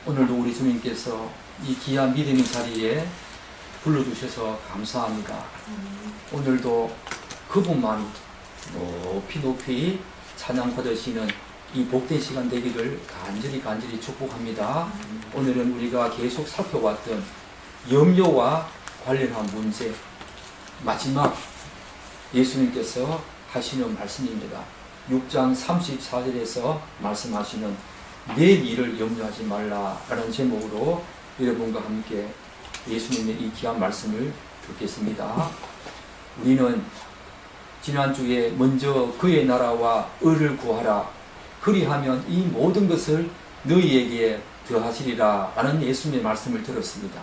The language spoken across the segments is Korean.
오늘도 우리 주님께서 이 귀한 믿음의 자리에 불러주셔서 감사합니다. 오늘도 그분만이 높이 높이 찬양 받으시는 이 복된 시간 되기를 간절히 축복합니다. 오늘은 우리가 계속 살펴왔던 염려와 관련한 문제, 마지막 예수님께서 하시는 말씀입니다. 6장 34절에서 말씀하시는 내 일을 염려하지 말라라는 제목으로 여러분과 함께 예수님의 이 귀한 말씀을 듣겠습니다. 우리는 지난주에 먼저 그의 나라와 의를 구하라, 그리하면 이 모든 것을 너희에게 더하시리라 라는 예수님의 말씀을 들었습니다.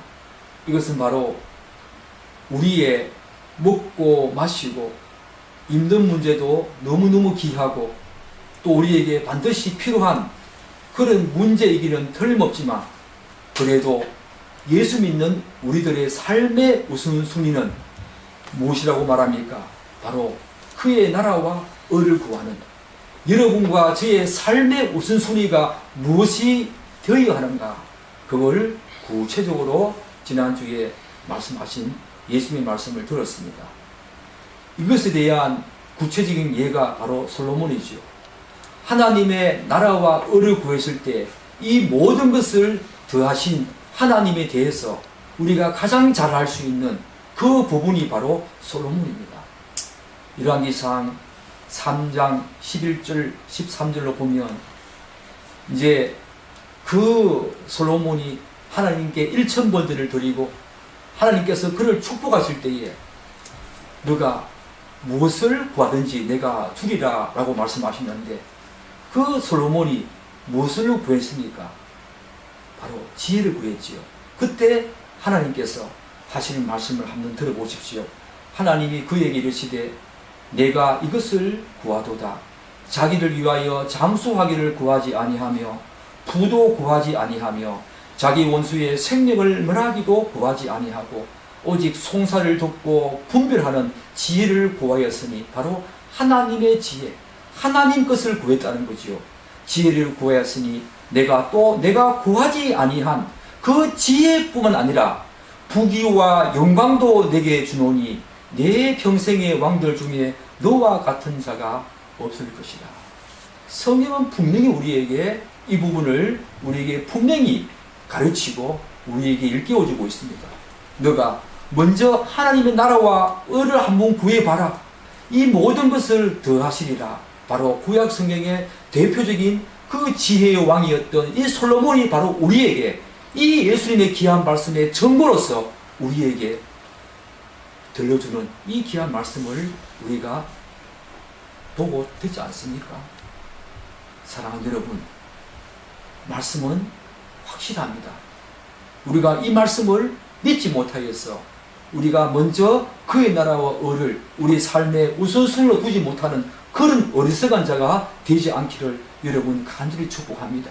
이것은 바로 우리의 먹고 마시고 힘든 문제도 너무너무 귀하고 또 우리에게 반드시 필요한 그런 문제이기는 틀림없지만, 그래도 예수 믿는 우리들의 삶의 우선순위는 무엇이라고 말합니까? 바로 그의 나라와 의를 구하는, 여러분과 저의 삶의 우선순위가 무엇이 되어야 하는가, 그걸 구체적으로 지난주에 말씀하신 예수님의 말씀을 들었습니다. 이것에 대한 구체적인 예가 바로 솔로몬이죠. 하나님의 나라와 의를 구했을 때 이 모든 것을 더하신 하나님에 대해서 우리가 가장 잘 알 수 있는 그 부분이 바로 솔로몬입니다. 열왕기상 3장 11절 13절로 보면 이제 그 솔로몬이 하나님께 1,000번들을 드리고 하나님께서 그를 축복하실 때에 너가 무엇을 구하든지 내가 주리라 라고 말씀하시는데, 그 솔로몬이 무엇을 구했습니까? 바로 지혜를 구했지요. 그때 하나님께서 하시는 말씀을 한번 들어보십시오. 하나님이 그에게 이르시되 내가 이것을 구하도다. 자기를 위하여 장수하기를 구하지 아니하며 부도 구하지 아니하며 자기 원수의 생명을 멸하기도 구하지 아니하고 오직 송사를 돕고 분별하는 지혜를 구하였으니, 바로 하나님의 지혜, 하나님 것을 구했다는 거지요. 지혜를 구하였으니 내가 구하지 아니한 그 지혜뿐만 아니라 부귀와 영광도 내게 주노니 내 평생의 왕들 중에 너와 같은 자가 없을 것이다. 성경은 분명히 우리에게 이 부분을 우리에게 분명히 가르치고 우리에게 일깨워주고 있습니다. 너가 먼저 하나님의 나라와 의를 한번 구해봐라. 이 모든 것을 더하시리라. 바로 구약 성경의 대표적인 그 지혜의 왕이었던 이 솔로몬이 바로 우리에게 이 예수님의 귀한 말씀의 정보로서 우리에게 들려주는 이 귀한 말씀을 우리가 보고 듣지 않습니까? 사랑하는 여러분, 말씀은 확실합니다. 우리가 이 말씀을 믿지 못하여서 우리가 먼저 그의 나라와 의를 우리 삶의 우선순위로 두지 못하는 그런 어리석은 자가 되지 않기를 여러분 간절히 축복합니다.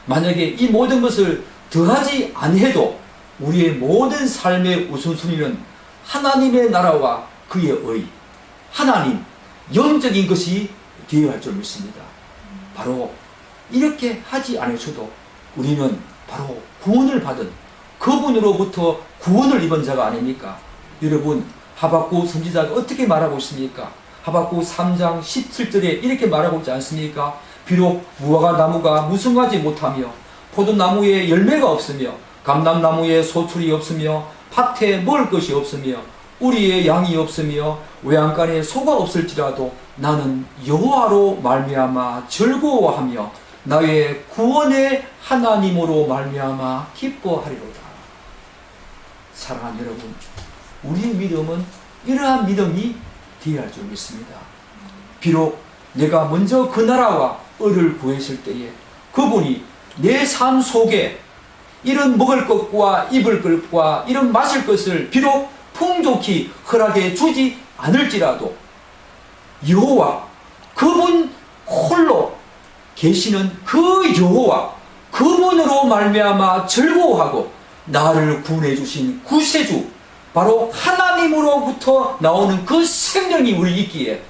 만약에 이 모든 것을 더하지 아니해도 우리의 모든 삶의 우선순위는 하나님의 나라와 그의 의, 하나님, 영적인 것이 되어야 할 줄 믿습니다. 바로 이렇게 하지 않으셔도 우리는 바로 구원을 받은 그분으로부터 구원을 입은 자가 아닙니까? 여러분, 하박국 선지자가 어떻게 말하고 있습니까? 하박국 3장 17절에 이렇게 말하고 있지 않습니까? 비록 무화과 나무가 무성하지 못하며 포도나무에 열매가 없으며 감람나무에 소출이 없으며 밭에 먹을 것이 없으며 우리의 양이 없으며 외양간에 소가 없을지라도 나는 여호와로 말미암아 즐거워하며 나의 구원의 하나님으로 말미암아 기뻐하리로다. 사랑하는 여러분, 우리의 믿음은 이러한 믿음이 되어야 할 줄 믿습니다. 비록 내가 먼저 그 나라와 의를 구했을 때에 그분이 내 삶 속에 이런 먹을 것과 입을 것과 이런 마실 것을 비록 풍족히 허락해 주지 않을지라도 여호와, 그분 홀로 계시는 그 여호와, 그분으로 말미암아 즐거워하고 나를 구원해 주신 구세주, 바로 하나님으로부터 나오는 그 생명이 우리 있기에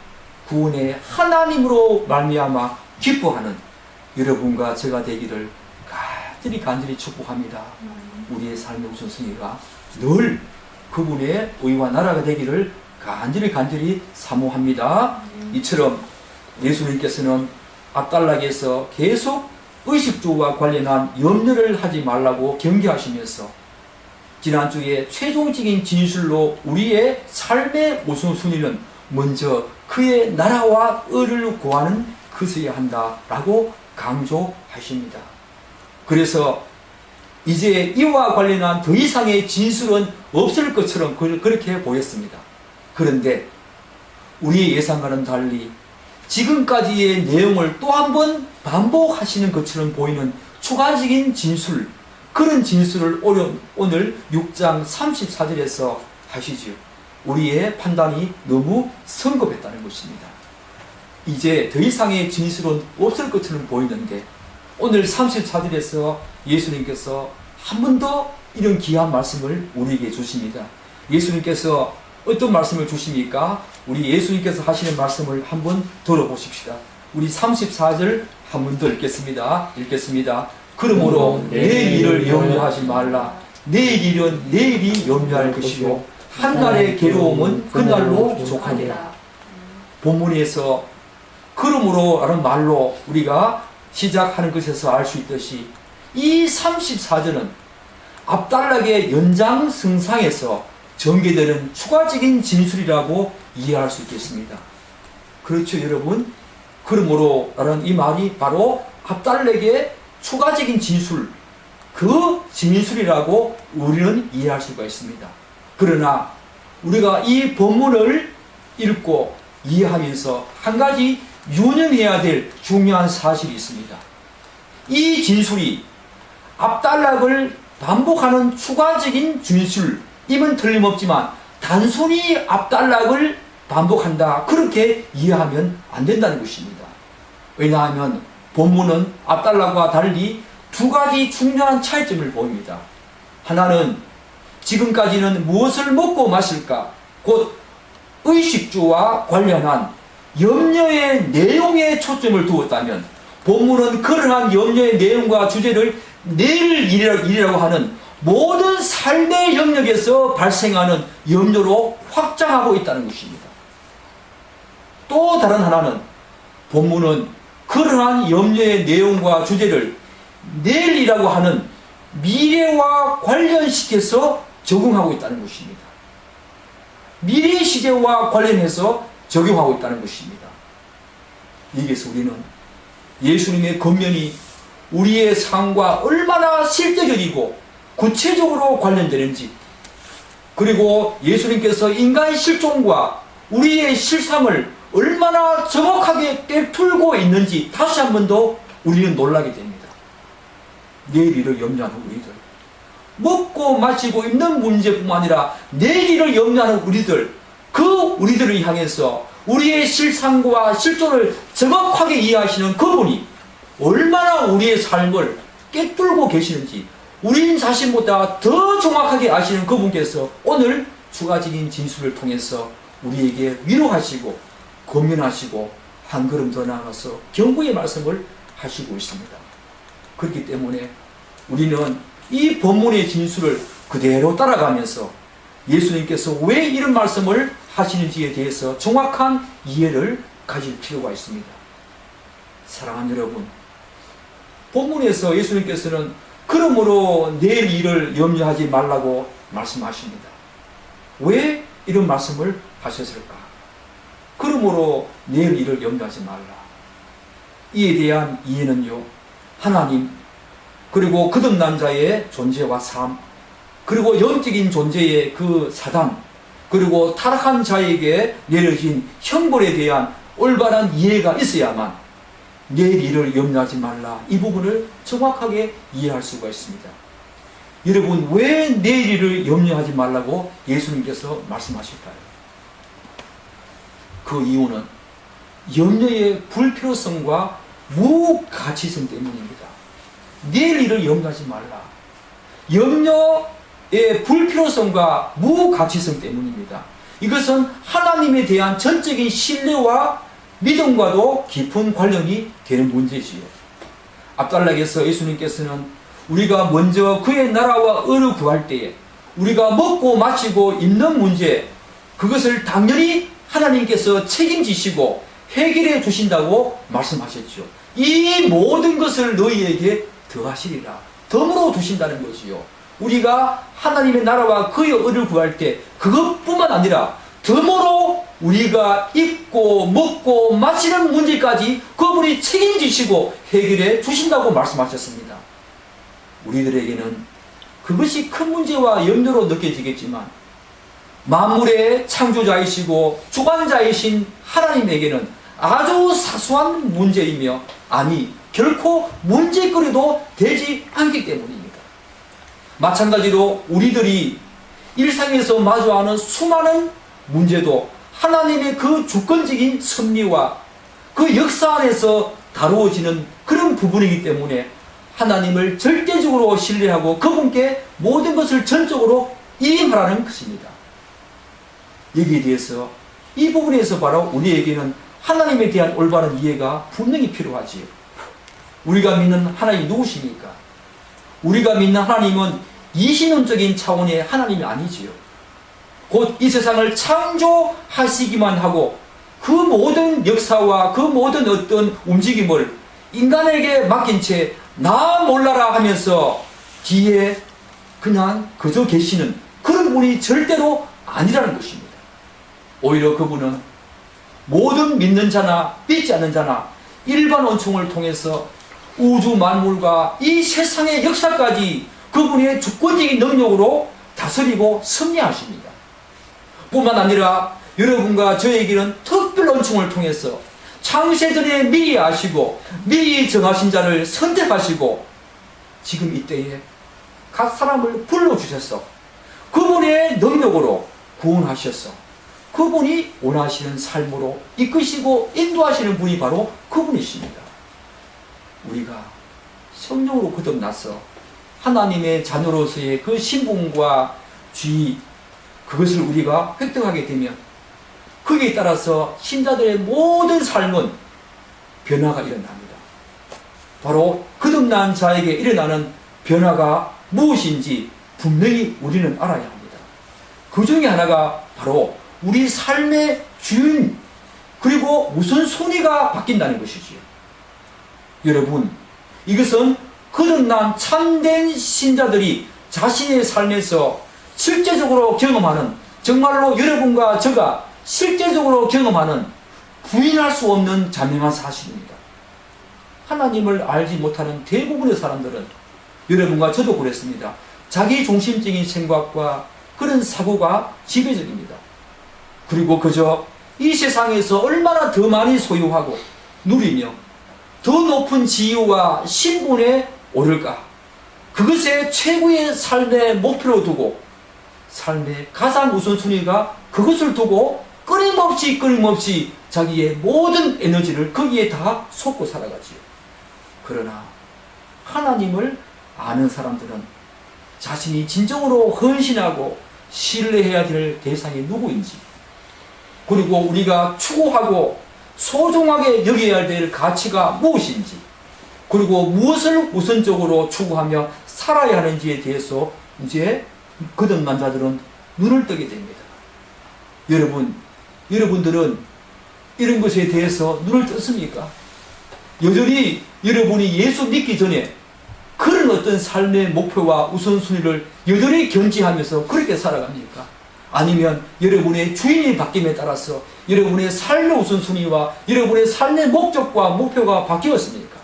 구원의 하나님으로 말미암아 기뻐하는 여러분과 제가 되기를 간절히 축복합니다. 우리의 삶의 우선순위가 늘 그분의 의와 나라가 되기를 간절히 사모합니다. 이처럼 예수님께서는 압달락에서 계속 의식주와 관련한 염려를 하지 말라고 경계하시면서 지난주에 최종적인 진술로 우리의 삶의 우선순위는 먼저 그의 나라와 의를 구하는 것이어야 한다라고 강조하십니다. 그래서 이제 이와 관련한 더 이상의 진술은 없을 것처럼 그렇게 보였습니다. 그런데 우리의 예상과는 달리 지금까지의 내용을 또 한 번 반복하시는 것처럼 보이는 추가적인 진술, 그런 진술을 오늘 6장 34절에서 하시지요. 우리의 판단이 너무 성급했다는 것입니다. 이제 더 이상의 진술은 없을 것처럼 보이는데 오늘 34절에서 예수님께서 한 번 더 이런 귀한 말씀을 우리에게 주십니다. 예수님께서 어떤 말씀을 주십니까? 우리 예수님께서 하시는 말씀을 한번 들어보십시다. 우리 34절 한 번 더 읽겠습니다. 그러므로 내일 일을 염려하지 말라. 내일 일은 내일이 염려할 것이요 한날의 괴로움은 그날로 족하니라. 본문에서 그러므로 라는 말로 우리가 시작하는 것에서 알 수 있듯이 이 34절은 압달락의 연장성상에서 전개되는 추가적인 진술이라고 이해할 수 있겠습니다. 그렇죠, 여러분? 그러므로 라는 이 말이 바로 압달락의 추가적인 진술, 그 진술이라고 우리는 이해할 수가 있습니다. 그러나 우리가 이 본문을 읽고 이해하면서 한 가지 유념해야 될 중요한 사실이 있습니다. 이 진술이 압달락을 반복하는 추가적인 진술임은 틀림없지만 단순히 압달락을 반복한다, 그렇게 이해하면 안 된다는 것입니다. 왜냐하면 본문은 압달락과 달리 두 가지 중요한 차이점을 보입니다. 하나는 지금까지는 무엇을 먹고 마실까, 곧 의식주와 관련한 염려의 내용에 초점을 두었다면 본문은 그러한 염려의 내용과 주제를 내일 일이라고 하는 모든 삶의 영역에서 발생하는 염려로 확장하고 있다는 것입니다. 또 다른 하나는 본문은 그러한 염려의 내용과 주제를 내일이라고 하는 미래와 관련시켜서 적용하고 있다는 것입니다. 미래 시제와 관련해서 적용하고 있다는 것입니다. 여기서 우리는 예수님의 권면이 우리의 삶과 얼마나 실제적이고 구체적으로 관련되는지, 그리고 예수님께서 인간의 실존과 우리의 실상을 얼마나 정확하게 꿰풀고 있는지 다시 한 번 더 우리는 놀라게 됩니다. 내일 일을 염려하는 우리들, 먹고 마시고 입는 문제뿐만 아니라 내일 일을 염려하는 우리들, 그 우리들을 향해서 우리의 실상과 실존을 정확하게 이해하시는 그분이 얼마나 우리의 삶을 꿰뚫고 계시는지 우린 자신보다 더 정확하게 아시는 그분께서 오늘 추가적인 진술을 통해서 우리에게 위로하시고 권면하시고 한 걸음 더 나아가서 경고의 말씀을 하시고 있습니다. 그렇기 때문에 우리는 이 본문의 진술을 그대로 따라가면서 예수님께서 왜 이런 말씀을 하시는지에 대해서 정확한 이해를 가질 필요가 있습니다. 사랑하는 여러분, 본문에서 예수님께서는 그러므로 내일 일을 염려하지 말라고 말씀하십니다. 왜 이런 말씀을 하셨을까? 그러므로 내일 일을 염려하지 말라. 이에 대한 이해는요, 하나님, 그리고 거듭난 자의 존재와 삶, 그리고 영적인 존재의 그 사단, 그리고 타락한 자에게 내려진 형벌에 대한 올바른 이해가 있어야만 내일 일을 염려하지 말라, 이 부분을 정확하게 이해할 수가 있습니다. 여러분, 왜 내일 일을 염려하지 말라고 예수님께서 말씀하실까요? 그 이유는 염려의 불필요성과 무가치성 때문입니다. 내일 일을 염려하지 말라. 염려의 불필요성과 무가치성 때문입니다. 이것은 하나님에 대한 전적인 신뢰와 믿음과도 깊은 관련이 되는 문제지요. 압달락에서 예수님께서는 우리가 먼저 그의 나라와 의를 구할 때에 우리가 먹고 마시고 입는 문제, 그것을 당연히 하나님께서 책임지시고 해결해 주신다고 말씀하셨죠. 이 모든 것을 너희에게 더하시리라. 덤으로 두신다는 것이요. 우리가 하나님의 나라와 그의 의를 구할 때 그것뿐만 아니라 덤으로 우리가 입고 먹고 마시는 문제까지 그분이 책임지시고 해결해 주신다고 말씀하셨습니다. 우리들에게는 그것이 큰 문제와 염려로 느껴지겠지만 만물의 창조자이시고 주관자이신 하나님에게는 아주 사소한 문제이며, 아니 결코 문제거리도 되지 않기 때문입니다. 마찬가지로 우리들이 일상에서 마주하는 수많은 문제도 하나님의 그 주권적인 섭리와 그 역사 안에서 다루어지는 그런 부분이기 때문에 하나님을 절대적으로 신뢰하고 그분께 모든 것을 전적으로 임하라는 것입니다. 여기에 대해서 이 부분에서 바로 우리에게는 하나님에 대한 올바른 이해가 분명히 필요하지요. 우리가 믿는 하나님이 누구십니까? 우리가 믿는 하나님은 이신론적인 차원의 하나님이 아니지요. 곧 이 세상을 창조하시기만 하고 그 모든 역사와 그 모든 어떤 움직임을 인간에게 맡긴 채 나 몰라라 하면서 뒤에 그냥 그저 계시는 그런 분이 절대로 아니라는 것입니다. 오히려 그분은 모든 믿는 자나 믿지 않는 자나 일반 원총을 통해서 우주 만물과 이 세상의 역사까지 그분의 주권적인 능력으로 다스리고 섭리하십니다. 뿐만 아니라 여러분과 저에게는 특별 원총을 통해서 창세전에 미리 아시고 미리 정하신 자를 선택하시고 지금 이때에 각 사람을 불러주셔서 그분의 능력으로 구원하셔서 그분이 원하시는 삶으로 이끄시고 인도하시는 분이 바로 그분이십니다. 우리가 성령으로 거듭나서 하나님의 자녀로서의 그 신분과 지위, 그것을 우리가 획득하게 되면 거기에 따라서 신자들의 모든 삶은 변화가 일어납니다. 바로 거듭난 자에게 일어나는 변화가 무엇인지 분명히 우리는 알아야 합니다. 그 중에 하나가 바로 우리 삶의 주인 그리고 우선순위가 바뀐다는 것이지요. 여러분, 이것은 거듭난 참된 신자들이 자신의 삶에서 실제적으로 경험하는, 정말로 여러분과 제가 실제적으로 경험하는 부인할 수 없는 자명한 사실입니다. 하나님을 알지 못하는 대부분의 사람들은, 여러분과 저도 그랬습니다, 자기 중심적인 생각과 그런 사고가 지배적입니다. 그리고 그저 이 세상에서 얼마나 더 많이 소유하고 누리며 더 높은 지위와 신분에 오를까, 그것에 최고의 삶의 목표로 두고 삶의 가장 우선순위가 그것을 두고 끊임없이 자기의 모든 에너지를 거기에 다 쏟고 살아가지요. 그러나 하나님을 아는 사람들은 자신이 진정으로 헌신하고 신뢰해야 될 대상이 누구인지, 그리고 우리가 추구하고 소중하게 여겨야 될 가치가 무엇인지, 그리고 무엇을 우선적으로 추구하며 살아야 하는지에 대해서 이제 거듭난 자들은 눈을 뜨게 됩니다. 여러분들은 이런 것에 대해서 눈을 떴습니까? 여전히 여러분이 예수 믿기 전에 그런 어떤 삶의 목표와 우선순위를 여전히 견지하면서 그렇게 살아갑니까? 아니면 여러분의 주인이 바뀜에 따라서 여러분의 삶의 우선순위와 여러분의 삶의 목적과 목표가 바뀌었습니까?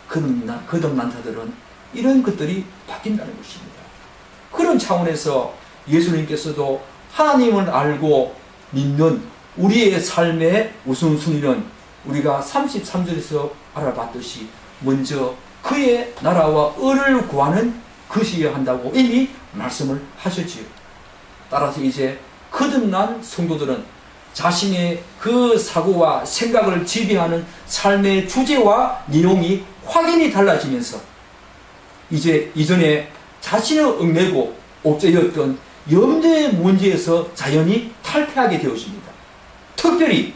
거듭난 자들은 이런 것들이 바뀐다는 것입니다. 그런 차원에서 예수님께서도 하나님을 알고 믿는 우리의 삶의 우선순위는 우리가 33절에서 알아봤듯이 먼저 그의 나라와 의를 구하는 것이어야 한다고 이미 말씀을 하셨지요. 따라서 이제 거듭난 성도들은 자신의 그 사고와 생각을 지배하는 삶의 주제와 내용이 확연히 달라지면서 이제 이전에 자신을 얽매고 옥죄였던 염려의 문제에서 자연히 탈피하게 되어집니다. 특별히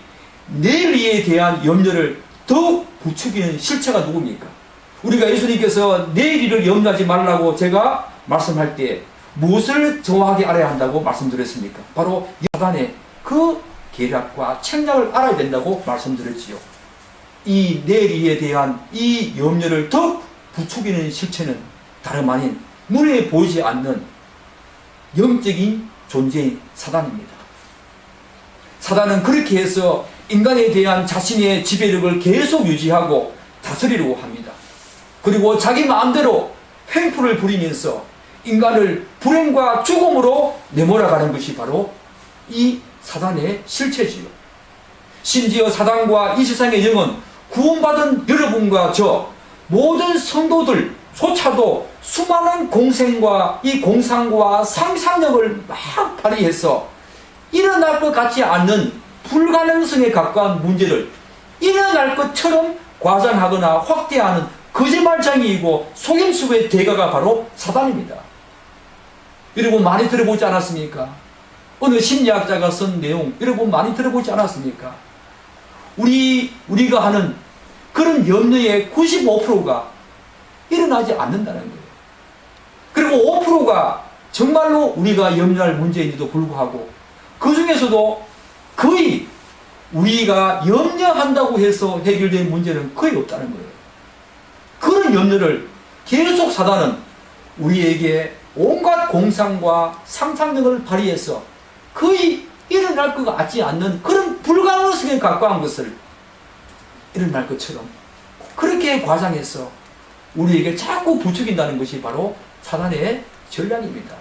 내일에 대한 염려를 더욱 부추기는 실체가 누굽니까? 우리가 예수님께서 내일 일을 염려하지 말라고 제가 말씀할 때 무엇을 정확하게 알아야 한다고 말씀드렸습니까? 바로 사단의 그 계략과 책략을 알아야 된다고 말씀드렸지요. 이 내일에 대한 이 염려를 더 부추기는 실체는 다름 아닌 눈에 보이지 않는 영적인 존재인 사단입니다. 사단은 그렇게 해서 인간에 대한 자신의 지배력을 계속 유지하고 다스리려고 합니다. 그리고 자기 마음대로 횡포를 부리면서 인간을 불행과 죽음으로 내몰아가는 것이 바로 이 사단의 실체지요. 심지어 사단과 이 세상의 영은 구원받은 여러분과 저 모든 성도들조차도 수많은 공생과 이 공상과 상상력을 막 발휘해서 일어날 것 같지 않는 불가능성에 가까운 문제를 일어날 것처럼 과장하거나 확대하는 거짓말쟁이이고 속임수의 대가가 바로 사단입니다. 여러분 많이 들어보지 않았습니까? 어느 심리학자가 쓴 내용 여러분 많이 들어보지 않았습니까? 우리가 하는 그런 염려의 95%가 일어나지 않는다는 거예요. 그리고 5%가 정말로 우리가 염려할 문제인데도 불구하고 그 중에서도 거의 우리가 염려한다고 해서 해결된 문제는 거의 없다는 거예요. 그런 염려를 계속 사단은 우리에게 온갖 공상과 상상력을 발휘해서 거의 일어날 것 같지 않는 그런 불가능성에 가까운 것을 일어날 것처럼 그렇게 과장해서 우리에게 자꾸 부추긴다는 것이 바로 사단의 전략입니다.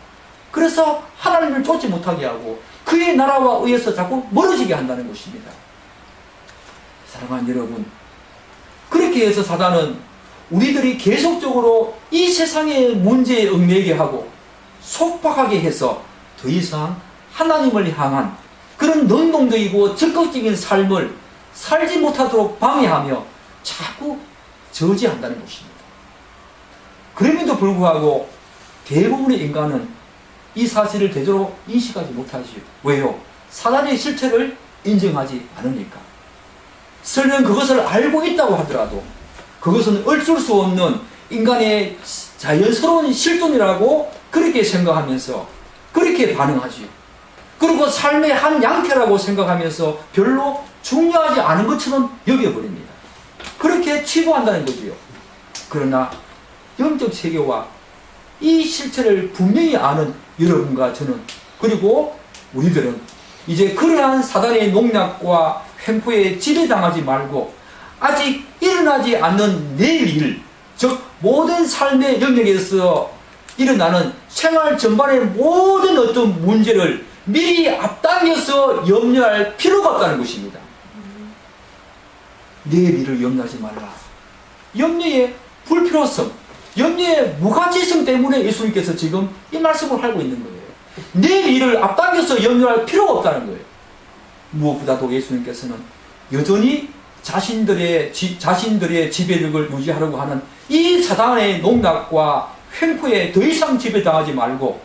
그래서 하나님을 쫓지 못하게 하고 그의 나라와 의해서 자꾸 멀어지게 한다는 것입니다. 사랑하는 여러분, 그렇게 해서 사단은 우리들이 계속적으로 이 세상의 문제에 얽매게 하고 속박하게 해서 더 이상 하나님을 향한 그런 능동적이고 적극적인 삶을 살지 못하도록 방해하며 자꾸 저지한다는 것입니다. 그럼에도 불구하고 대부분의 인간은 이 사실을 제대로 인식하지 못하지요. 왜요? 사단의 실체를 인정하지 않으니까. 설령 그것을 알고 있다고 하더라도 그것은 어쩔 수 없는 인간의 자연스러운 실존이라고 그렇게 생각하면서 그렇게 반응하지요. 그리고 삶의 한 양태라고 생각하면서 별로 중요하지 않은 것처럼 여겨버립니다. 그렇게 치부한다는 거지요. 그러나 영적 세계와 이 실체를 분명히 아는 여러분과 저는 그리고 우리들은 이제 그러한 사단의 농락과 횡포에 지배당하지 말고 아직 일어나지 않는 내일 일, 즉 모든 삶의 영역에서 일어나는 생활 전반의 모든 어떤 문제를 미리 앞당겨서 염려할 필요가 없다는 것입니다. 내일 일을 염려하지 말라. 염려의 불필요성, 염려의 무가치성 때문에 예수님께서 지금 이 말씀을 하고 있는 거예요. 내일 일을 앞당겨서 염려할 필요가 없다는 거예요. 무엇보다도 예수님께서는 여전히 자신들의 지배력을 유지하려고 하는 이 사단의 농락과 횡포에 더 이상 지배당하지 말고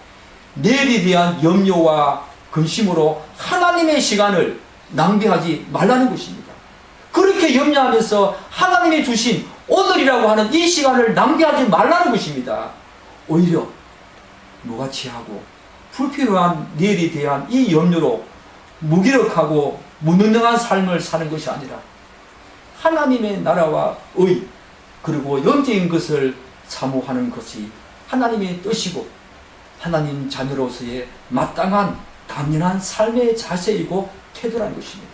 내일에 대한 염려와 근심으로 하나님의 시간을 낭비하지 말라는 것입니다. 그렇게 염려하면서 하나님이 주신 오늘이라고 하는 이 시간을 낭비하지 말라는 것입니다. 오히려 무가치하고 불필요한 내일에 대한 이 염려로 무기력하고 무능력한 삶을 사는 것이 아니라 하나님의 나라와 의 그리고 영적인 것을 사모하는 것이 하나님의 뜻이고 하나님 자녀로서의 마땅한 당연한 삶의 자세이고 태도라는 것입니다.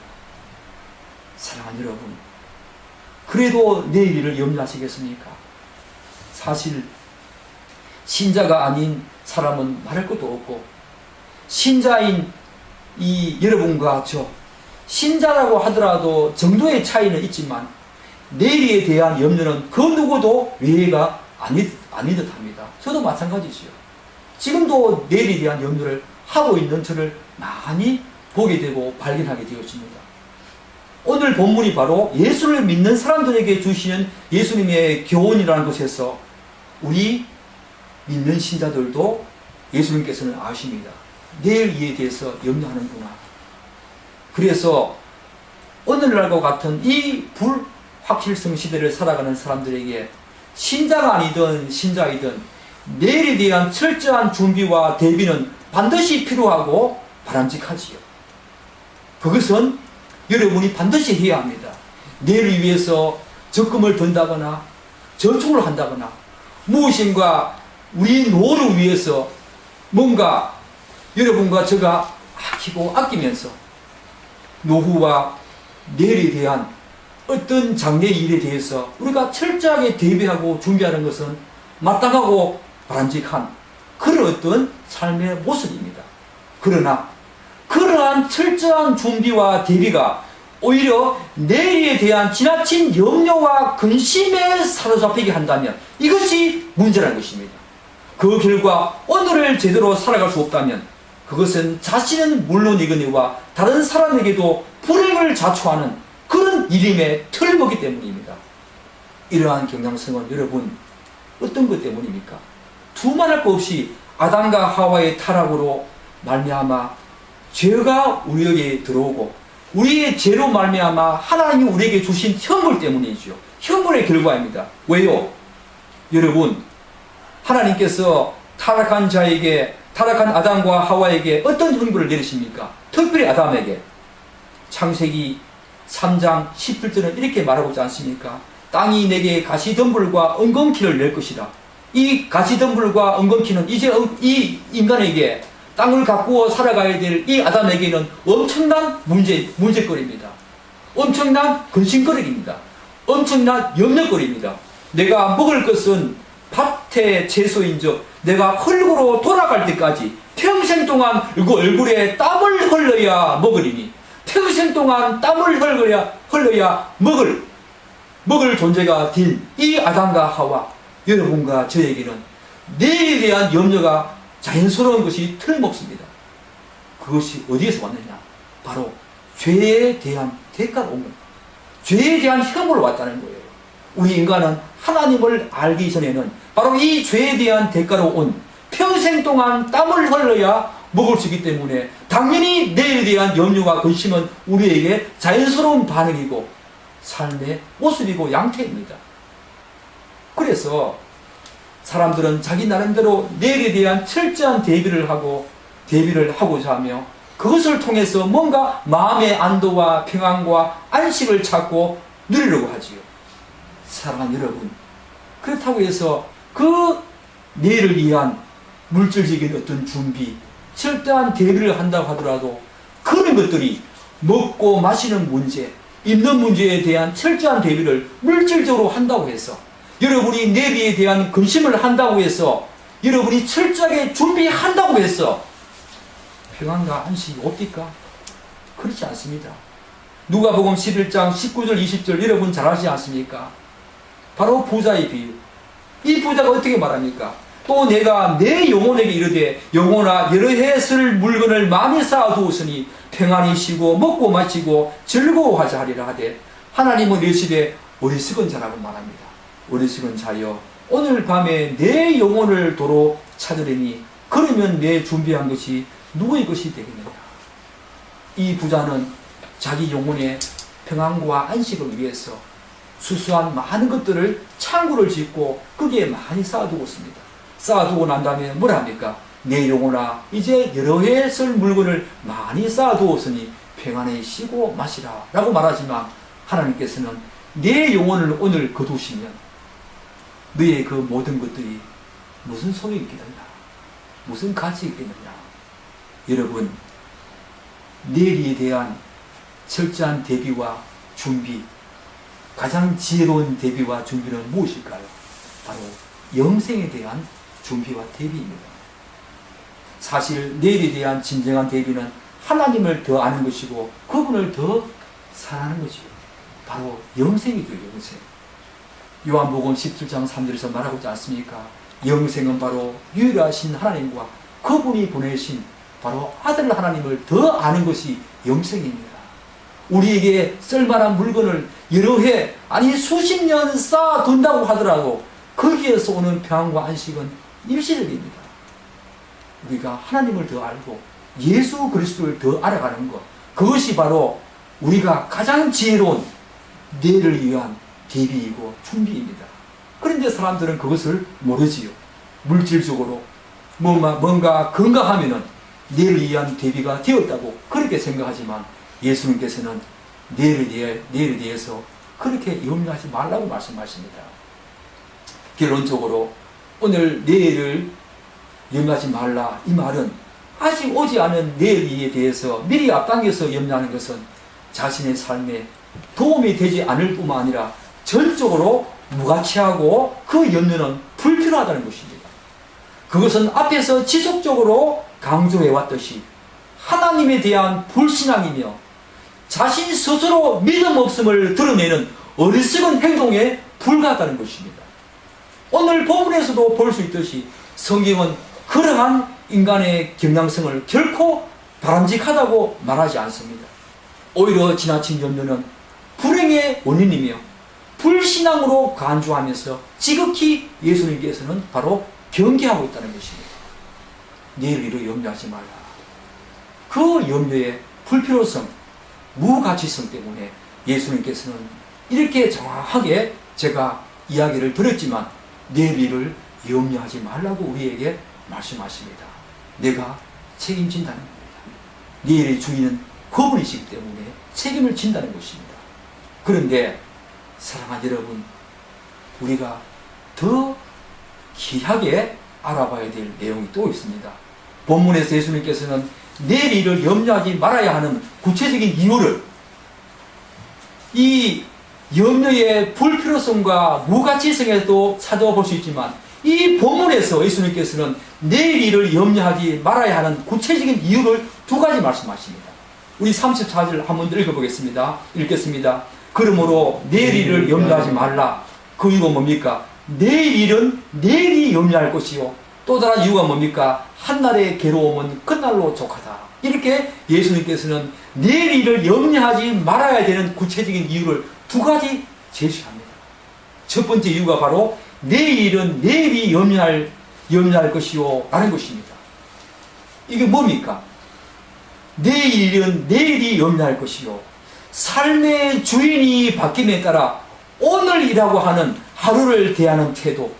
사랑하는 여러분, 그래도 내일 일을 염려하시겠습니까? 사실 신자가 아닌 사람은 말할 것도 없고 신자인 이 여러분과 저 신자라고 하더라도 정도의 차이는 있지만 내일에 대한 염려는 그 누구도 외회가 아니 듯합니다. 저도 마찬가지지요. 지금도 내일에 대한 염려를 하고 있는 저를 많이 보게 되고 발견하게 되었습니다. 오늘 본문이 바로 예수를 믿는 사람들에게 주시는 예수님의 교훈이라는 것에서 우리 믿는 신자들도 예수님께서는 아십니다. 내일 이에 대해서 염려하는구나. 그래서 오늘날과 같은 이 불확실성 시대를 살아가는 사람들에게 신자가 아니든 신자이든 내일에 대한 철저한 준비와 대비는 반드시 필요하고 바람직하지요. 그것은 여러분이 반드시 해야 합니다. 내일을 위해서 적금을 든다거나 저축을 한다거나 무엇인가 우리 노후를 위해서 뭔가 여러분과 제가 아끼면서 노후와 내일에 대한 어떤 장래 일에 대해서 우리가 철저하게 대비하고 준비하는 것은 마땅하고 바람직한 그런 어떤 삶의 모습입니다. 그러나 그러한 철저한 준비와 대비가 오히려 내일에 대한 지나친 염려와 근심에 사로잡히게 한다면 이것이 문제라는 것입니다. 그 결과 오늘을 제대로 살아갈 수 없다면 그것은 자신은 물론이거니와 다른 사람에게도 불행을 자초하는 그런 일임에 틀림없기 때문입니다. 이러한 경향성은 여러분 어떤 것 때문입니까? 두말할 것 없이 아담과 하와의 타락으로 말미암아 죄가 우리에게 들어오고 우리의 죄로 말미암아 하나님이 우리에게 주신 형벌 때문이죠. 형벌의 결과입니다. 왜요? 여러분, 하나님께서 타락한 자에게, 타락한 아담과 하와에게 어떤 형벌을 내리십니까? 특별히 아담에게. 창세기 3장 17절은 이렇게 말하고 있지 않습니까? 땅이 내게 가시덤불과 엉겅퀴를 낼 것이다. 이 가시덤불과 엉겅퀴는 이제 이 인간에게 땅을 가꾸어 살아가야 될 이 아담에게는 엄청난 문제거리입니다. 엄청난 근심거리입니다. 엄청난 염려거리입니다. 내가 먹을 것은 밭의 채소인즉 내가 흙으로 돌아갈 때까지 평생 동안 그 얼굴에 땀을 흘러야 먹으리니 평생 동안 땀을 흘러야 먹을 존재가 된 이 아담과 하와 여러분과 저에게는 내일에 대한 염려가 자연스러운 것이 틀림없습니다. 그것이 어디에서 왔느냐? 바로 죄에 대한 대가로 온 겁니다. 죄에 대한 형벌로 왔다는 거예요. 우리 인간은 하나님을 알기 전에는 바로 이 죄에 대한 대가로 온 평생 동안 땀을 흘러야 먹을 수 있기 때문에 당연히 내일에 대한 염려와 근심은 우리에게 자연스러운 반응이고 삶의 모습이고 양태입니다. 그래서 사람들은 자기 나름대로 내일에 대한 철저한 대비를 하고자 하며 그것을 통해서 뭔가 마음의 안도와 평안과 안식을 찾고 누리려고 하지요. 사랑하는 여러분, 그렇다고 해서 그 내일을 위한 물질적인 어떤 준비, 철저한 대비를 한다고 하더라도 그런 것들이 먹고 마시는 문제, 입는 문제에 대한 철저한 대비를 물질적으로 한다고 해서 여러분이 내일에 대한 근심을 한다고 해서 여러분이 철저하게 준비한다고 해서 평안과 안식이 없을까? 그렇지 않습니다. 누가복음 11장 19절 20절 여러분 잘 아시지 않습니까? 바로 부자의 비유. 이 부자가 어떻게 말합니까? 또 내가 내 영혼에게 이르되 영혼아 여러 해 쓸 물건을 많이 쌓아두었으니 평안히 쉬고 먹고 마시고 즐거워하자 하리라 하되 하나님은 이르시되 어리석은 자라고 말합니다. 어리석은 자여 오늘 밤에 내 영혼을 도로 찾으리니 그러면 내 준비한 것이 누구의 것이 되겠느냐. 이 부자는 자기 영혼의 평안과 안식을 위해서 수수한 많은 것들을 창고를 짓고 거기에 많이 쌓아두고 있습니다. 쌓아두고 난 다음에 뭐라 합니까? 내 영혼아 이제 여러 해 쓸 물건을 많이 쌓아두었으니 평안히 쉬고 마시라 라고 말하지만 하나님께서는 내 영혼을 오늘 거두시면 너의 그 모든 것들이 무슨 소용이 있겠느냐, 무슨 가치 있겠느냐. 여러분, 내일에 대한 철저한 대비와 준비, 가장 지혜로운 대비와 준비는 무엇일까요? 바로 영생에 대한 준비와 대비입니다. 사실 내일에 대한 진정한 대비는 하나님을 더 아는 것이고 그분을 더 사랑하는 것이요. 바로 영생이죠, 영생. 요한복음 17장 3절에서 말하고 있지 않습니까? 영생은 바로 유일하신 하나님과 그분이 보내신 바로 아들 하나님을 더 아는 것이 영생입니다. 우리에게 쓸만한 물건을 여러 해, 아니 수십 년 쌓아둔다고 하더라도 거기에서 오는 평안과 안식은 일시적입니다. 우리가 하나님을 더 알고 예수 그리스도를 더 알아가는 것, 그것이 바로 우리가 가장 지혜로운 내일을 위한 대비이고 준비입니다. 그런데 사람들은 그것을 모르지요. 물질적으로 뭔가 건강하면은 내일을 위한 대비가 되었다고 그렇게 생각하지만 예수님께서는 내일에 대해서 그렇게 염려하지 말라고 말씀하십니다. 결론적으로 오늘 내일을 염려하지 말라 이 말은 아직 오지 않은 내일에 대해서 미리 앞당겨서 염려하는 것은 자신의 삶에 도움이 되지 않을 뿐만 아니라 전적으로 무가치하고 그 염려는 불필요하다는 것입니다. 그것은 앞에서 지속적으로 강조해 왔듯이 하나님에 대한 불신앙이며 자신 스스로 믿음 없음을 드러내는 어리석은 행동에 불과하다는 것입니다. 오늘 본문에서도 볼 수 있듯이 성경은 그러한 인간의 경향성을 결코 바람직하다고 말하지 않습니다. 오히려 지나친 염려는 불행의 원인이며 불신앙으로 간주하면서 지극히 예수님께서는 바로 경계하고 있다는 것입니다. 내일 일을 염려하지 말라. 그 염려의 불필요성, 무가치성 때문에 예수님께서는 이렇게 정확하게 제가 이야기를 드렸지만 내일 일을 염려하지 말라고 우리에게 말씀하십니다. 내가 책임진다는 겁니다. 내일의 주인은 그분이시기 때문에 책임을 진다는 것입니다. 그런데 사랑하는 여러분, 우리가 더 귀하게 알아봐야 될 내용이 또 있습니다. 본문에서 예수님께서는 내일 일을 염려하지 말아야 하는 구체적인 이유를 이 염려의 불필요성과 무가치성에도 찾아볼 수 있지만 이 본문에서 예수님께서는 내일 일을 염려하지 말아야 하는 구체적인 이유를 두 가지 말씀하십니다. 우리 34절 한번 읽어보겠습니다. 읽겠습니다. 그러므로 내일 일을 염려하지 말라. 그 이유가 뭡니까? 내일 일은 내일이 염려할 것이요 또 다른 이유가 뭡니까? 한날의 괴로움은 끝날로 족하다. 이렇게 예수님께서는 내일 일을 염려하지 말아야 되는 구체적인 이유를 두 가지 제시합니다. 첫 번째 이유가 바로 내일 일은 내일이 염려할 것이요 라는 것입니다. 이게 뭡니까? 내일 일은 내일이 염려할 것이요 삶의 주인이 바뀜에 따라 오늘이라고 하는 하루를 대하는 태도,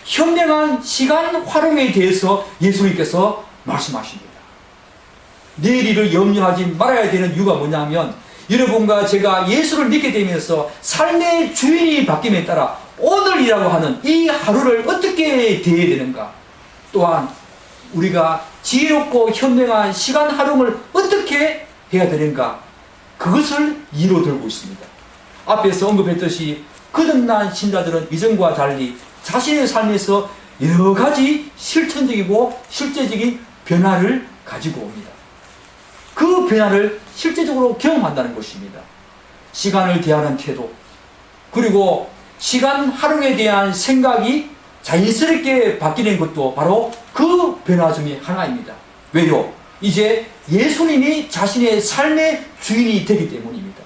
현명한 시간 활용에 대해서 예수님께서 말씀하십니다. 내일 일을 염려하지 말아야 되는 이유가 뭐냐면 여러분과 제가 예수를 믿게 되면서 삶의 주인이 바뀜에 따라 오늘이라고 하는 이 하루를 어떻게 대해야 되는가, 또한 우리가 지혜롭고 현명한 시간 활용을 어떻게 해야 되는가, 그것을 이로 들고 있습니다. 앞에서 언급했듯이 거듭난 신자들은 이전과 달리 자신의 삶에서 여러 가지 실천적이고 실제적인 변화를 가지고 옵니다. 그 변화를 실제적으로 경험한다는 것입니다. 시간을 대하는 태도, 그리고 시간 활용에 대한 생각이 자연스럽게 바뀌는 것도 바로 그 변화 중에 하나입니다. 왜요? 이제 예수님이 자신의 삶의 주인이 되기 때문입니다.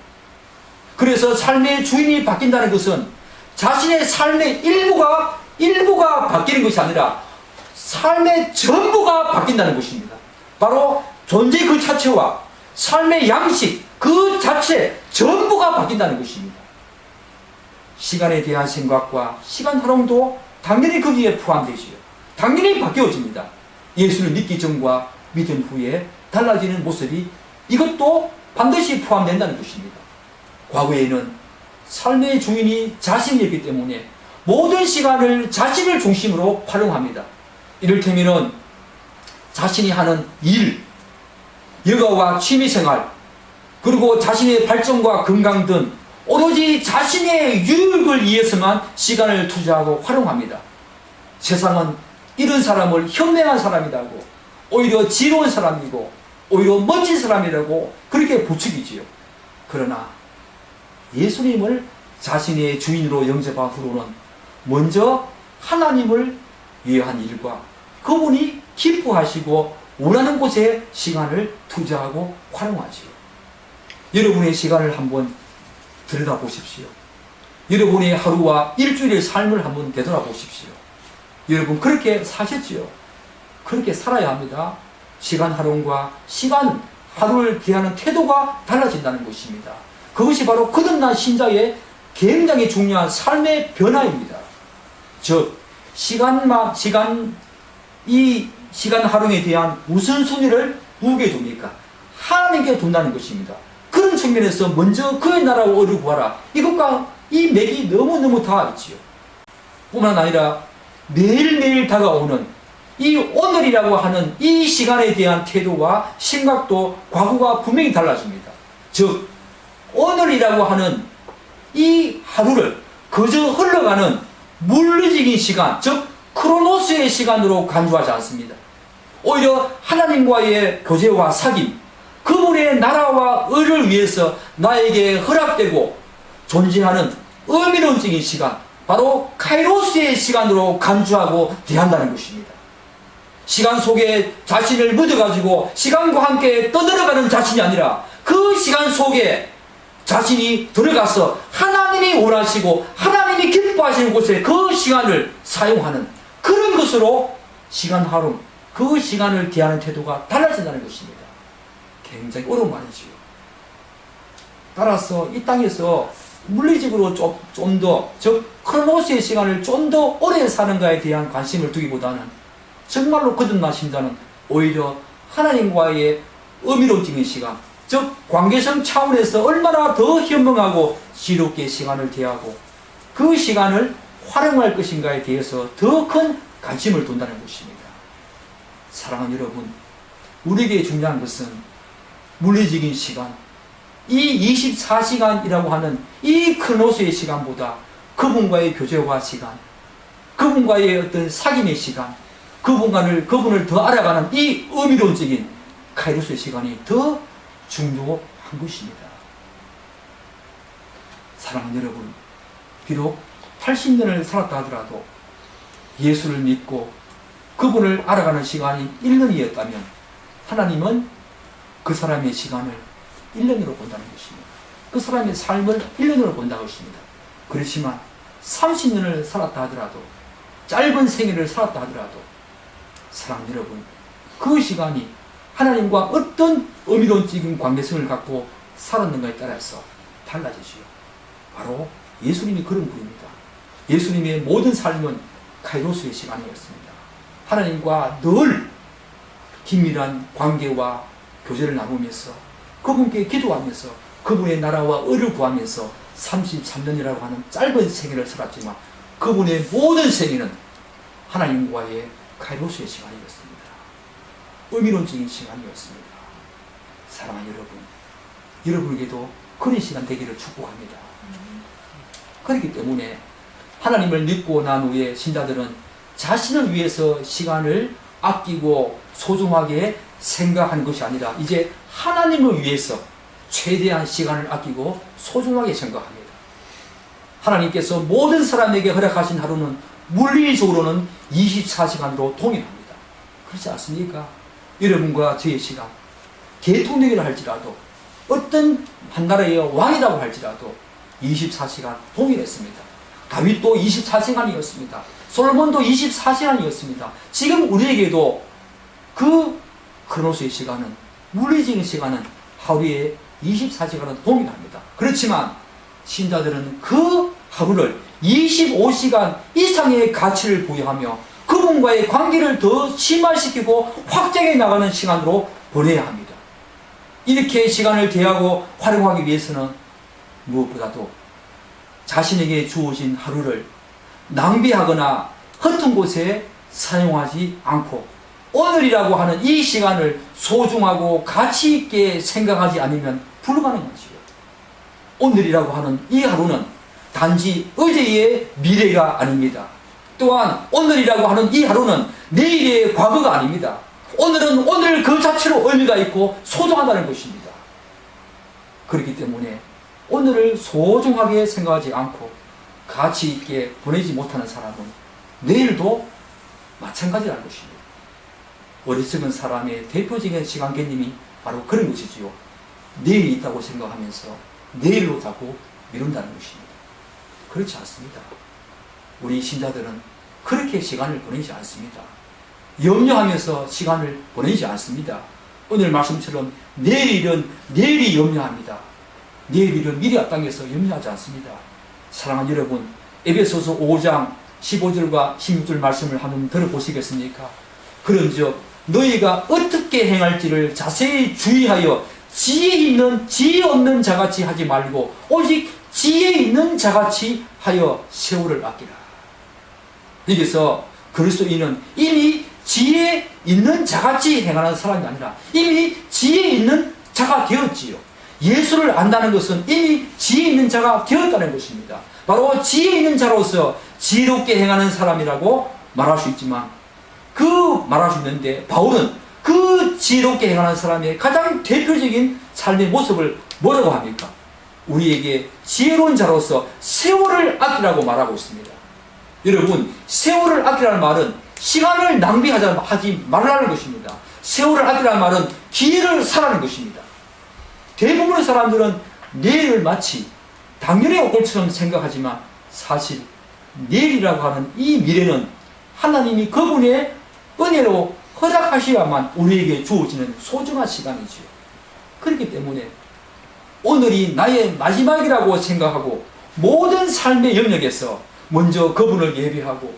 그래서 삶의 주인이 바뀐다는 것은 자신의 삶의 일부가 바뀌는 것이 아니라 삶의 전부가 바뀐다는 것입니다. 바로 존재 그 자체와 삶의 양식 그 자체 전부가 바뀐다는 것입니다. 시간에 대한 생각과 시간 활용도 당연히 거기에 포함되지요. 당연히 바뀌어집니다. 예수를 믿기 전과 믿은 후에 달라지는 모습이 이것도 반드시 포함된다는 것입니다. 과거에는 삶의 주인이 자신이었기 때문에 모든 시간을 자신을 중심으로 활용합니다. 이를테면 자신이 하는 일, 여가와 취미생활, 그리고 자신의 발전과 건강 등 오로지 자신의 유익을 위해서만 시간을 투자하고 활용합니다. 세상은 이런 사람을 현명한 사람이라고, 오히려 지혜로운 사람이고 오히려 멋진 사람이라고 그렇게 부추기지요. 그러나 예수님을 자신의 주인으로 영접한 후로는 먼저 하나님을 위한 일과 그분이 기뻐하시고 원하는 곳에 시간을 투자하고 활용하지요. 여러분의 시간을 한번 들여다보십시오. 여러분의 하루와 일주일의 삶을 한번 되돌아보십시오. 여러분 그렇게 사셨지요? 그렇게 살아야 합니다. 시간 활용과 시간 하루를 대하는 태도가 달라진다는 것입니다. 그것이 바로 거듭난 신자의 굉장히 중요한 삶의 변화입니다. 즉, 이 시간 활용에 대한 우선순위를 누구에게 둡니까? 하나님께 둔다는 것입니다. 그런 측면에서 먼저 그의 나라와 의를 구하라. 이것과 이 맥이 너무너무 다 있지요. 뿐만 아니라 매일매일 다가오는 이 오늘이라고 하는 이 시간에 대한 태도와 심각도 과거가 분명히 달라집니다. 즉, 오늘이라고 하는 이 하루를 그저 흘러가는 물리적인 시간, 즉 크로노스의 시간으로 간주하지 않습니다. 오히려 하나님과의 교제와 사귐, 그분의 나라와 의를 위해서 나에게 허락되고 존재하는 의미론적인 시간, 바로 카이로스의 시간으로 간주하고 대한다는 것입니다. 시간 속에 자신을 묻어가지고 시간과 함께 떠들어가는 자신이 아니라 그 시간 속에 자신이 들어가서 하나님이 원하시고 하나님이 기뻐하시는 곳에 그 시간을 사용하는 그런 것으로 시간 활용, 그 시간을 대하는 태도가 달라진다는 것입니다. 굉장히 어려운 말이지요. 따라서 이 땅에서 물리적으로 좀 더, 즉 크로노스의 시간을 좀 더 오래 사는가에 대한 관심을 두기보다는 정말로 거듭나신다는 오히려 하나님과의 의미론적인 시간, 즉 관계성 차원에서 얼마나 더 현명하고 지롭게 시간을 대하고 그 시간을 활용할 것인가에 대해서 더 큰 관심을 둔다는 것입니다. 사랑하는 여러분, 우리에게 중요한 것은 물리적인 시간, 이 24시간이라고 하는 이 크로노스의 시간보다 그분과의 교제와 시간, 그분과의 어떤 사귐의 시간, 그분을 더 알아가는 이 의미론적인 카이로스의 시간이 더 중요한 것입니다. 사랑하는 여러분, 비록 80년을 살았다 하더라도 예수를 믿고 그분을 알아가는 시간이 1년이었다면 하나님은 그 사람의 시간을 1년으로 본다는 것입니다. 그 사람의 삶을 1년으로 본다는 것입니다. 그렇지만 30년을 살았다 하더라도, 짧은 생애를 살았다 하더라도 사랑하는 여러분, 그 시간이 하나님과 어떤 의미론적인 관계성을 갖고 살았는가에 따라서 달라지지요. 바로 예수님이 그런 분입니다. 예수님의 모든 삶은 카이로스의 시간이었습니다. 하나님과 늘 긴밀한 관계와 교제를 나누면서 그분께 기도하면서 그분의 나라와 의를 구하면서 33년이라고 하는 짧은 생애를 살았지만 그분의 모든 생애는 하나님과의 카이로스의 시간이었습니다. 의미론적인 시간이었습니다. 사랑하는 여러분, 여러분에게도 그런 시간 되기를 축복합니다. 그렇기 때문에 하나님을 믿고 난 후에 신자들은 자신을 위해서 시간을 아끼고 소중하게 생각하는 것이 아니라 이제 하나님을 위해서 최대한 시간을 아끼고 소중하게 생각합니다. 하나님께서 모든 사람에게 허락하신 하루는 물리적으로는 24시간으로 동일합니다. 그렇지 않습니까? 여러분과 저의 시간, 대통령이라 할지라도 어떤 한 나라의 왕이라고 할지라도 24시간 동일했습니다. 다윗도 24시간이었습니다. 솔로몬도 24시간이었습니다. 지금 우리에게도 그 크로노스의 시간은, 물리적인 시간은 하루에 24시간은 동일합니다. 그렇지만 신자들은 그 하루를 25시간 이상의 가치를 부여하며 그분과의 관계를 더 심화시키고 확장해 나가는 시간으로 보내야 합니다. 이렇게 시간을 대하고 활용하기 위해서는 무엇보다도 자신에게 주어진 하루를 낭비하거나 허튼 곳에 사용하지 않고 오늘이라고 하는 이 시간을 소중하고 가치 있게 생각하지 않으면 불가능하지요. 오늘이라고 하는 이 하루는 단지 어제의 미래가 아닙니다. 또한 오늘이라고 하는 이 하루는 내일의 과거가 아닙니다. 오늘은 오늘 그 자체로 의미가 있고 소중하다는 것입니다. 그렇기 때문에 오늘을 소중하게 생각하지 않고 가치 있게 보내지 못하는 사람은 내일도 마찬가지라는 것입니다. 어리석은 사람의 대표적인 시간 개념이 바로 그런 것이지요. 내일이 있다고 생각하면서 내일로 자꾸 미룬다는 것입니다. 그렇지 않습니다. 우리 신자들은 그렇게 시간을 보내지 않습니다. 염려하면서 시간을 보내지 않습니다. 오늘 말씀처럼 내일 일은 내일이 염려합니다. 내일 일은 미래 앞당겨서 염려하지 않습니다. 사랑하는 여러분, 에베소서 5장 15절과 16절 말씀을 한번 들어보시겠습니까? 그런즉 너희가 어떻게 행할지를 자세히 주의하여 지혜 있는 지혜 없는 자같이 하지 말고 오직 지혜 있는 자같이 하여 세월을 아끼라. 여기서 그리스도인은 이미 지혜 있는 자같이 행하는 사람이 아니라 이미 지혜 있는 자가 되었지요. 예수를 안다는 것은 이미 지혜 있는 자가 되었다는 것입니다. 바로 지혜 있는 자로서 지혜롭게 행하는 사람이라고 말할 수 있지만 말할 수 있는데 바울은 그 지혜롭게 행하는 사람의 가장 대표적인 삶의 모습을 뭐라고 합니까? 우리에게 지혜로운 자로서 세월을 아끼라고 말하고 있습니다. 여러분, 세월을 아끼라는 말은 시간을 낭비하지 말라는 것입니다. 세월을 아끼라는 말은 기회를 사라는 것입니다. 대부분의 사람들은 내일을 마치 당연히 올 것처럼 생각하지만 사실 내일이라고 하는 이 미래는 하나님이 그분의 은혜로 허락하셔야만 우리에게 주어지는 소중한 시간이지요. 그렇기 때문에 오늘이 나의 마지막이라고 생각하고 모든 삶의 영역에서 먼저 그분을 예배하고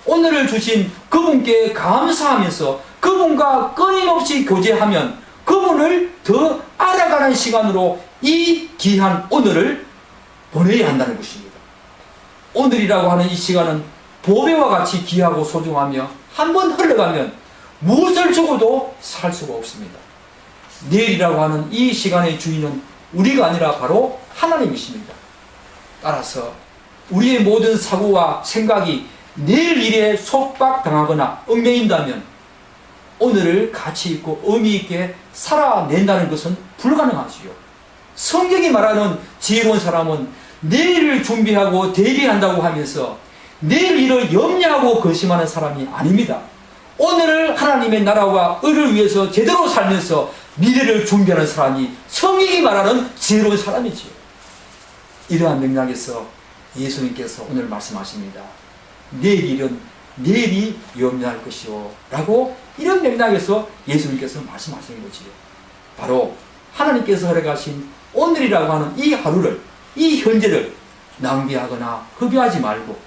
오늘을 주신 그분께 감사하면서 그분과 끊임없이 교제하면 그분을 더 알아가는 시간으로 이 귀한 오늘을 보내야 한다는 것입니다. 오늘이라고 하는 이 시간은 보배와 같이 귀하고 소중하며 한번 흘러가면 무엇을 주고도 살 수가 없습니다. 내일이라고 하는 이 시간의 주인은 우리가 아니라 바로 하나님이십니다. 따라서 우리의 모든 사고와 생각이 내일 일에 속박당하거나 얽매인다면 오늘을 가치 있고 의미 있게 살아낸다는 것은 불가능하지요. 성경이 말하는 지혜로운 사람은 내일을 준비하고 대비한다고 하면서 내일 일을 염려하고 근심하는 사람이 아닙니다. 오늘을 하나님의 나라와 의를 위해서 제대로 살면서 미래를 준비하는 사람이 성경이 말하는 지혜로운 사람이지요. 이러한 맥락에서 예수님께서 오늘 말씀하십니다. 내일 일은 내일이 염려할 것이요 라고 이런 맥락에서 예수님께서 말씀하시는 거지요. 바로 하나님께서 허락하신 오늘이라고 하는 이 하루를, 이 현재를 낭비하거나 허비하지 말고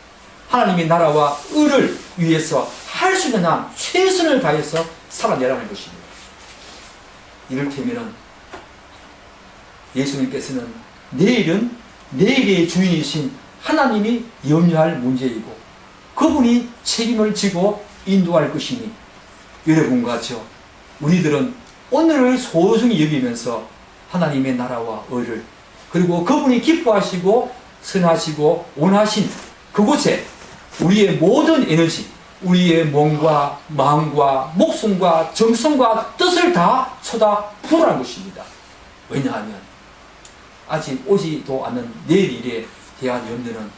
하나님의 나라와 의를 위해서 할 수 있는 한 최선을 다해서 살아내라는 것입니다. 이를테면 예수님께서는 내일은 내일의 주인이신 하나님이 염려할 문제이고 그분이 책임을 지고 인도할 것이니 여러분과 저 우리들은 오늘을 소중히 여기면서 하나님의 나라와 의를 그리고 그분이 기뻐하시고 선하시고 원하신 그곳에 우리의 모든 에너지, 우리의 몸과 마음과 목숨과 정성과 뜻을 다 쏟아부으라는 것입니다. 왜냐하면 아직 오지도 않는 내일 일에 대한 염려는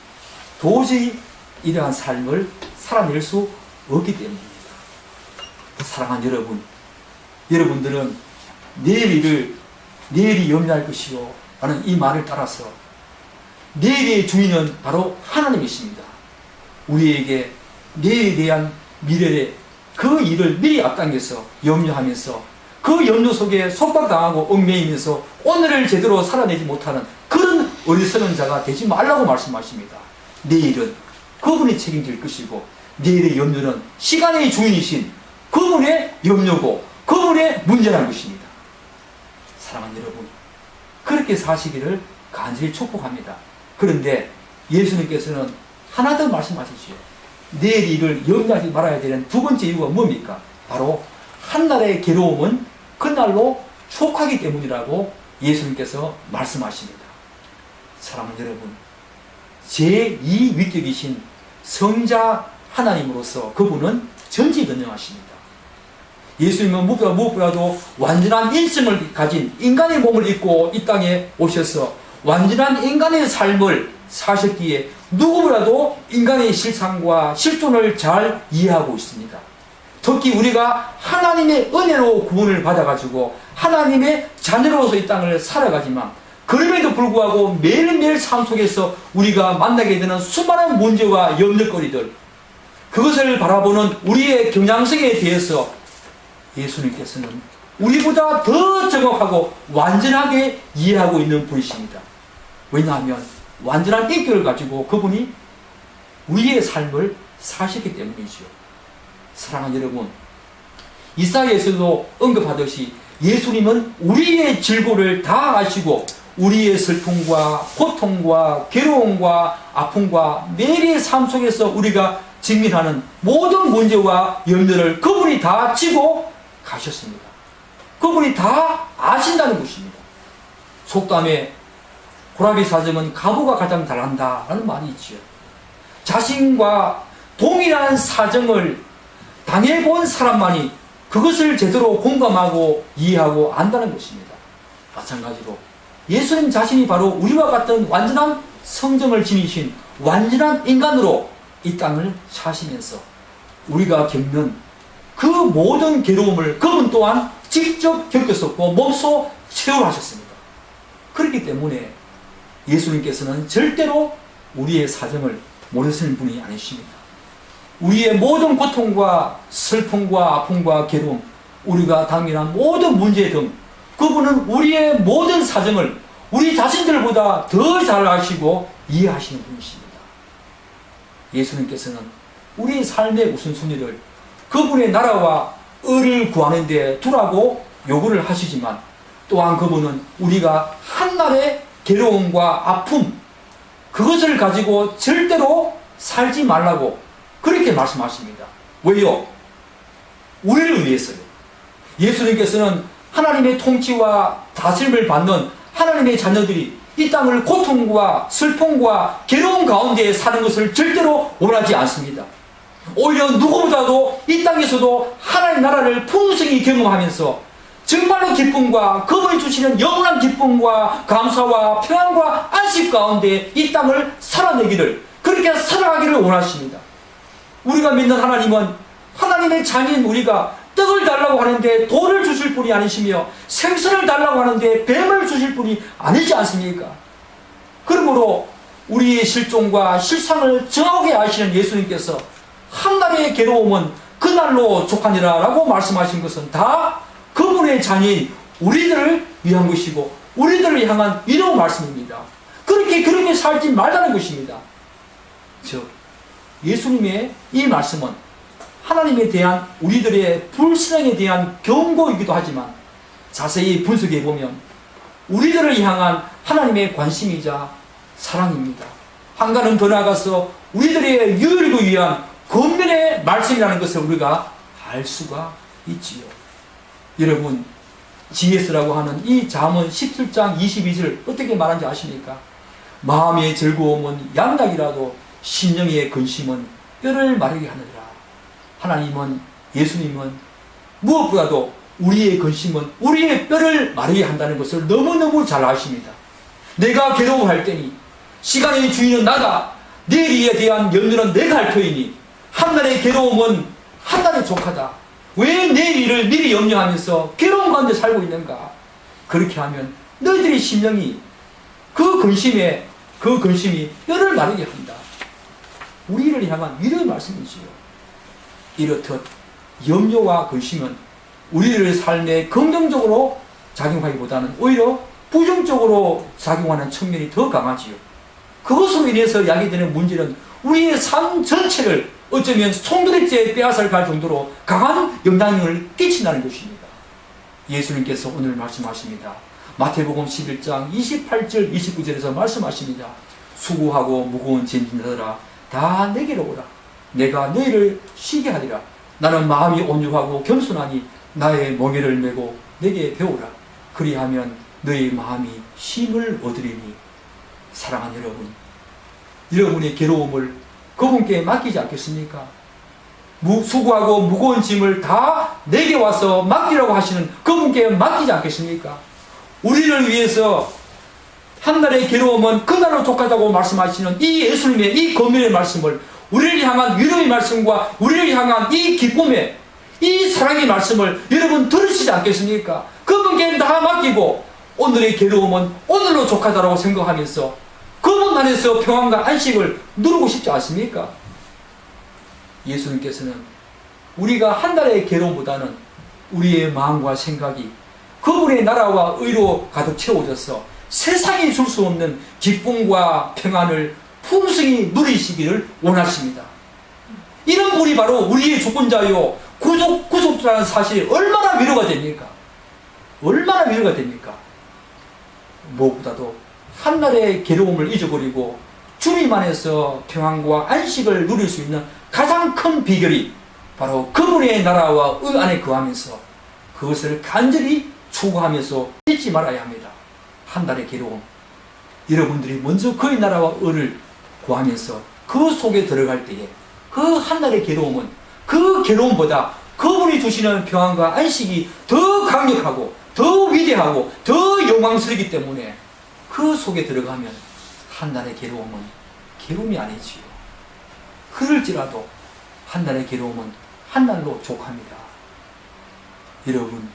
도저히 이러한 삶을 살아낼 수 없기 때문입니다. 사랑하는 여러분, 여러분들은 내일이 염려할 것이요 라는 이 말을 따라서 내일의 주인은 바로 하나님이십니다. 우리에게 내일에 대한 미래의 그 일을 미리 앞당겨서 염려하면서 그 염려 속에 속박당하고 얽매이면서 오늘을 제대로 살아내지 못하는 그런 어리석은 자가 되지 말라고 말씀하십니다. 내일은 그분이 책임질 것이고 내일의 염려는 시간의 주인이신 그분의 염려고 그분의 문제라는 것입니다. 사랑하는 여러분, 그렇게 사시기를 간절히 축복합니다. 그런데 예수님께서는 하나 더 말씀하시지요. 내일 일을 염려하지 말아야 되는 두 번째 이유가 뭡니까? 바로 한날의 괴로움은 그날로 추억하기 때문이라고 예수님께서 말씀하십니다. 사랑하는 여러분, 제2위격이신 성자 하나님으로서 그분은 전지전능하십니다. 예수님은 무엇보다도 완전한 인성을 가진 인간의 몸을 입고 이 땅에 오셔서 완전한 인간의 삶을 사셨기에 누구보다도 인간의 실상과 실존을 잘 이해하고 있습니다. 특히 우리가 하나님의 은혜로 구원을 받아가지고 하나님의 자녀로서 이 땅을 살아가지만 그럼에도 불구하고 매일매일 삶 속에서 우리가 만나게 되는 수많은 문제와 염려거리들, 그것을 바라보는 우리의 경향성에 대해서 예수님께서는 우리보다 더 정확하고 완전하게 이해하고 있는 분이십니다. 왜냐하면 완전한 인격을 가지고 그분이 우리의 삶을 사셨기 때문이죠. 사랑하는 여러분, 이사야에서도 언급하듯이 예수님은 우리의 질고를 다 아시고 우리의 슬픔과 고통과 괴로움과 아픔과 매일의 삶 속에서 우리가 직면하는 모든 문제와 염려를 그분이 다 지고 가셨습니다. 그분이 다 아신다는 것입니다. 속담에 고라비 사정은 가부가 가장 잘한다라는 말이 있죠. 자신과 동일한 사정을 당해본 사람만이 그것을 제대로 공감하고 이해하고 안다는 것입니다. 마찬가지로 예수님 자신이 바로 우리와 같은 완전한 성정을 지니신 완전한 인간으로 이 땅을 사시면서 우리가 겪는 그 모든 괴로움을 그분 또한 직접 겪었었고 몸소 체험하셨습니다. 그렇기 때문에 예수님께서는 절대로 우리의 사정을 모르시는 분이 아니십니다. 우리의 모든 고통과 슬픔과 아픔과 괴로움, 우리가 당면한 모든 문제 등 그분은 우리의 모든 사정을 우리 자신들보다 더 잘 아시고 이해하시는 분이십니다. 예수님께서는 우리의 삶의 우선순위를 그분의 나라와 의를 구하는 데 두라고 요구를 하시지만 또한 그분은 우리가 한날의 괴로움과 아픔 그것을 가지고 절대로 살지 말라고 그렇게 말씀하십니다. 왜요? 우리를 위해서요. 예수님께서는 하나님의 통치와 다스림을 받는 하나님의 자녀들이 이 땅을 고통과 슬픔과 괴로움 가운데 사는 것을 절대로 원하지 않습니다. 오히려 누구보다도 이 땅에서도 하나님 나라를 풍성히 경험하면서 정말로 기쁨과 그분이 주시는 영원한 기쁨과 감사와 평안과 안식 가운데 이 땅을 살아내기를 그렇게 살아가기를 원하십니다. 우리가 믿는 하나님은 하나님의 자녀인 우리가 떡을 달라고 하는데 돌을 주실 분이 아니시며 생선을 달라고 하는데 뱀을 주실 분이 아니지 않습니까? 그러므로 우리의 실종과 실상을 정확하게 아시는 예수님께서 한날의 괴로움은 그날로 족하니라 라고 말씀하신 것은 다 그분의 자녀인 우리들을 위한 것이고 우리들을 향한 위로의 말씀입니다. 그렇게 살지 말라는 것입니다. 즉 예수님의 이 말씀은 하나님에 대한 우리들의 불신앙에 대한 경고이기도 하지만 자세히 분석해 보면 우리들을 향한 하나님의 관심이자 사랑입니다. 한 걸음 더 나아가서 우리들의 유익을 위한 권면의 말씀이라는 것을 우리가 알 수가 있지요. 여러분, GS라고 하는 이 잠언 17장 22절 어떻게 말하는지 아십니까? 마음의 즐거움은 양락이라도 심령의 근심은 뼈를 마르게 하느니라. 하나님은, 예수님은 무엇보다도 우리의 근심은 우리의 뼈를 마르게 한다는 것을 너무너무 잘 아십니다. 내가 괴로워할 때니 시간의 주인은 나다. 내일에 대한 염려는 내가 할 터이니 한날의 괴로움은 한날의 족하다. 왜 내일 일을 미리 염려하면서 괴로운 가운데 살고 있는가? 그렇게 하면 너희들의 심령이 그 근심이 뼈를 마르게 한다. 우리를 향한 위로의 말씀이지요. 이렇듯 염려와 근심은 우리들의 삶에 긍정적으로 작용하기보다는 오히려 부정적으로 작용하는 측면이 더 강하지요. 그것으로 인해서 야기되는 문제는 우리의 삶 전체를 어쩌면 송두리째 빼앗아갈 정도로 강한 영향력을 끼친다는 것입니다. 예수님께서 오늘 말씀하십니다. 마태복음 11장 28절 29절에서 말씀하십니다. 수고하고 무거운 짐진 자들아 다 내게로 오라. 내가 너희를 쉬게 하리라. 나는 마음이 온유하고 겸손하니 나의 멍에를 메고 내게 배우라. 그리하면 너희 마음이 쉼을 얻으리니. 사랑하는 여러분, 여러분의 괴로움을 그분께 맡기지 않겠습니까? 수고하고 무거운 짐을 다 내게 와서 맡기라고 하시는 그분께 맡기지 않겠습니까? 우리를 위해서 한날의 괴로움은 그날로 족하다고 말씀하시는 이 예수님의 이 권면의 말씀을 우리를 향한 위로의 말씀과 우리를 향한 이 기쁨의 이 사랑의 말씀을 여러분 들으시지 않겠습니까? 그분께 다 맡기고 오늘의 괴로움은 오늘로 족하다라고 생각하면서 그분 안에서 평안과 안식을 누리고 싶지 않습니까? 예수님께서는 우리가 한 달의 괴로움보다는 우리의 마음과 생각이 그분의 나라와 의로 가득 채워져서 세상이 줄 수 없는 기쁨과 평안을 풍성히 누리시기를 원하십니다. 이런 분이 바로 우리의 주권자요 구속자라는 사실이 얼마나 위로가 됩니까? 얼마나 위로가 됩니까? 무엇보다도 한날의 괴로움을 잊어버리고 주님 안에서 평안과 안식을 누릴 수 있는 가장 큰 비결이 바로 그분의 나라와 의 안에 거하면서 그것을 간절히 추구하면서 잊지 말아야 합니다. 한날의 괴로움, 여러분들이 먼저 그의 나라와 의를 구하면서 그 속에 들어갈 때에 그 한날의 괴로움은 그 괴로움보다 그분이 주시는 평안과 안식이 더 강력하고 더 위대하고 더 영광스럽기 때문에 그 속에 들어가면 한날의 괴로움은 괴로움이 아니지요. 그럴지라도 한날의 괴로움은 한날로 족합니다. 여러분,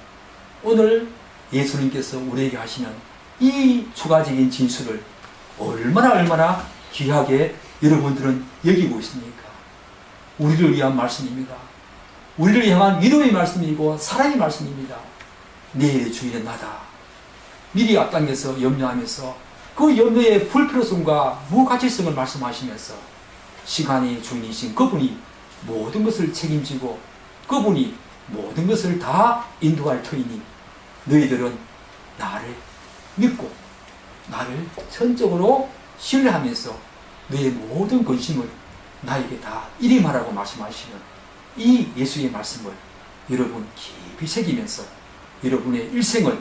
오늘 예수님께서 우리에게 하시는 이 추가적인 진술을 얼마나 귀하게 여러분들은 여기고 있습니까? 우리를 위한 말씀입니다. 우리를 향한 위로의 말씀이고 사랑의 말씀입니다. 내일의 주일은 나다. 미리 앞당겨서 염려하면서 그 염려의 불필요성과 무가치성을 말씀하시면서 시간의 주인이신 그분이 모든 것을 책임지고 그분이 모든 것을 다 인도할 터이니 너희들은 나를 믿고 나를 전적으로 신뢰하면서 너의 모든 근심을 나에게 다 일임하라고 말씀하시는 이 예수의 말씀을 여러분 깊이 새기면서 여러분의 일생을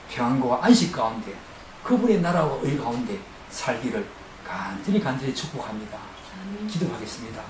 평안과 안식 가운데 그분의 나라와 의 가운데 살기를 간절히 축복합니다. 기도하겠습니다.